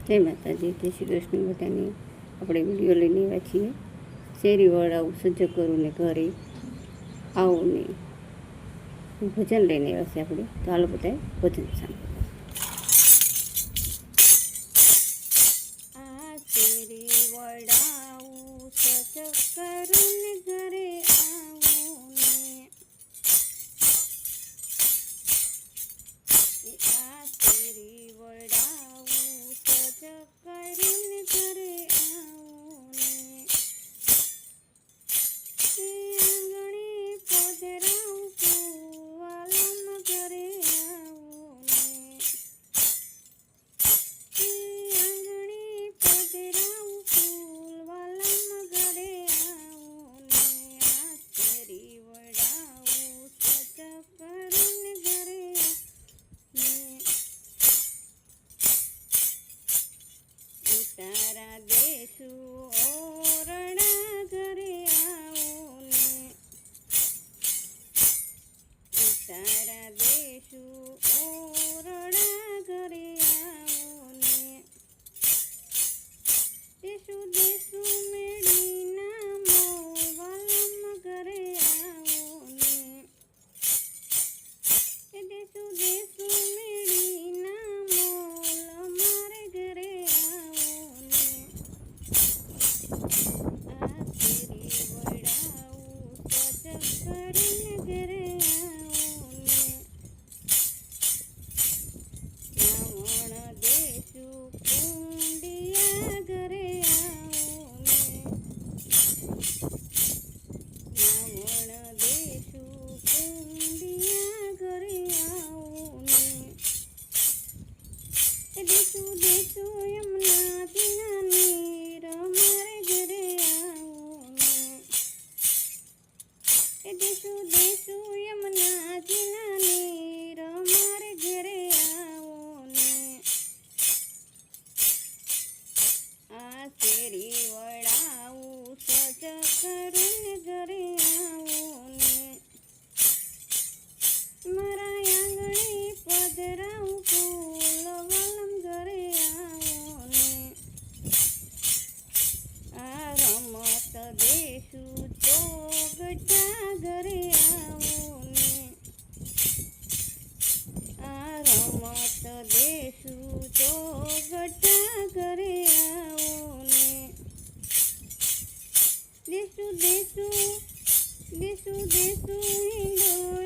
જય માતાજી, જય શ્રી કૃષ્ણ. બધાની આપણે વિડીયો લઈને આવ્યા છીએ. શેરીવાળા સજ્જ કરું ને ઘરે આવું ને ભજન લઈને આવ્યા છે આપણે. તો હાલો બધા ભજન સાંભળો. આ શેરી વડાવું સજ્જ કરું ને ઘરે આવું ને આ શેરી વડાવું સજ્જ કરું ને ઘરે આવું ને આંગણે પધરાવું કુવાલમ ઘરે આવું ને આંગણે પધરાવું કુવાલમ ઘરે આવું ને આ શેરી વડાવું સજ્જ કરું ને ઘરે ઉતારા દેશું ઓરણા ઘરે આવું ને ઉતારા દેશું ઓરણા ઘરે આવું ને દેશું મેળીના મોવાલમ ઘરે આવું ને દેશું મેળીના મોલ અમારે ઘરે આવું ને આ શેરી વડાવું સજ્જ કરીને ઘરે આવું ને નાવણ દેશું કુંડિયા ઘરે આવું ને નાવણ દેશું કુંડિયા ઘરે આવું ને દેશું યમુના નીર અમારે ઘરે આવું ને દેશું યમુના નીર અમારે ઘરે આવું ને આ શેરી વડાવું સજ્જ કરું ને ઘરે આવું ને મારા આંગણે પધરાવું ફૂલવલમ ઘરે આવું ને આ રમત દેશું ચોગટા ઘરે આવું ને આ રમત દેશું ચોગટા ઘરે આવું ને દેશું હિંડોળા